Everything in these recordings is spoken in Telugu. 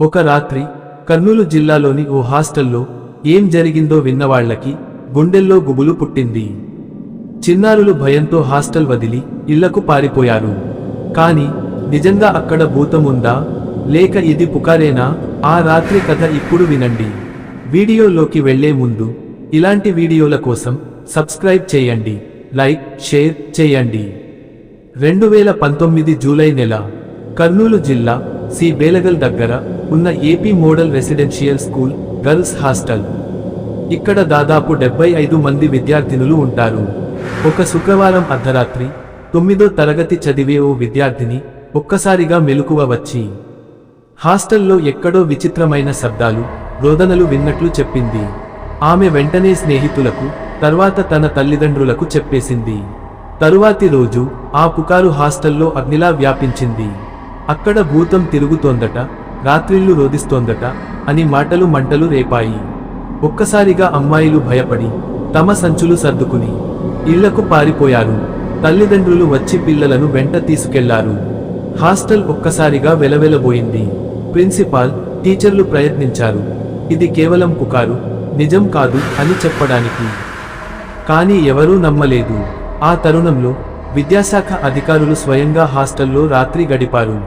ఒక రాత్రి కర్నూలు జిల్లాలోని ఓ హాస్టల్లో ఏం జరిగిందో విన్నవాళ్లకి గుండెల్లో గుబులు పుట్టింది. చిన్నారులు భయంతో హాస్టల్ వదిలి ఇళ్లకు పారిపోయారు. కాని నిజంగా అక్కడ భూతముందా లేక ఇది పుకారేనా? ఆ రాత్రి కథ ఇప్పుడు వినండి. వీడియోలోకి వెళ్లే ముందు ఇలాంటి వీడియోల కోసం సబ్స్క్రైబ్ చేయండి, లైక్, షేర్ చేయండి. 2019 జూలై నెల కర్నూలు జిల్లా సి బేలగల్ దగ్గర ఉన్న AP model residential school girls hostel. ఇక్కడ దాదాపు 75 మంది విద్యార్థినులు ఉంటారు. ఒక శుక్రవారం అర్ధరాత్రి 9వ తరగతి చదివే ఓ విద్యార్థిని ఒక్కసారిగా మెలకువ వచ్చి హాస్టల్లో ఎక్కడో విచిత్రమైన శబ్దాలు, రోదనలు విన్నట్లు చెప్పింది. ఆమె వెంటనే స్నేహితులకు, తర్వాత తన తల్లిదండ్రులకు చెప్పేసింది. తరువాతి రోజు ఆ పుకారు హాస్టల్లో అగ్నిలా వ్యాపించింది. అక్కడ భూతం తిరుగుతోందట, రాత్రిళ్ళు రోదిస్తోందట అని మాటలు మంటలు రేపాయి. ఒక్కసారిగా అమ్మాయిలు భయపడి తమ సంచులు సర్దుకుని ఇళ్లకు పారిపోయారు. తల్లిదండ్రులు వచ్చి పిల్లలను వెంట తీసుకెళ్లారు. హాస్టల్ ఒక్కసారిగా వెలవెలబోయింది. ప్రిన్సిపాల్, టీచర్లు ప్రయత్నించారు ఇది కేవలం పుకారు, నిజం కాదు అని చెప్పడానికి. కానీ ఎవరూ నమ్మలేదు. ఆ తరుణంలో విద్యాశాఖ అధికారులు స్వయంగా హాస్టల్లో రాత్రి గడిపారు.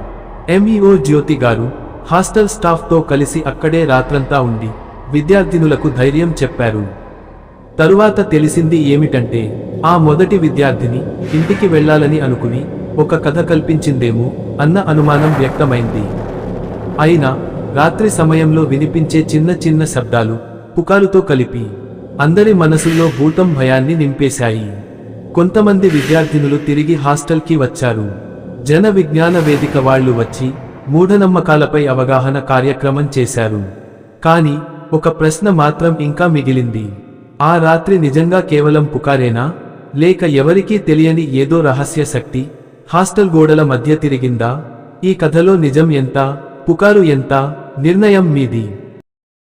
ఎంఈఓ జ్యోతి గారు హాస్టల్ స్టాఫ్తో కలిసి అక్కడే రాత్రంతా ఉండి విద్యార్థినులకు ధైర్యం చెప్పారు. తరువాత తెలిసింది ఏమిటంటే, ఆ మొదటి విద్యార్థిని ఇంటికి వెళ్లాలని అనుకుని ఒక కథ కల్పించిందేమో అన్న అనుమానం వ్యక్తమైంది. అయినా రాత్రి సమయంలో వినిపించే చిన్న చిన్న శబ్దాలు పుకారుతో కలిపి అందరి మనసుల్లో భూతం భయాన్ని నింపేశాయి. కొంతమంది విద్యార్థినులు తిరిగి హాస్టల్కి వచ్చారు. జన విజ్ఞాన వేదిక వాళ్లు వచ్చి మూఢనమ్మకాలపై అవగాహన కార్యక్రమం చేశారు. కానీ ఒక ప్రశ్న మాత్రం ఇంకా మిగిలింది. ఆ రాత్రి నిజంగా కేవలం పుకారేనా, లేక ఎవరికీ తెలియని ఏదో రహస్య శక్తి హాస్టల్ గోడల మధ్య తిరిగిందా? ఈ కథలో నిజం ఎంత, పుకారు ఎంత? నిర్ణయం మీది.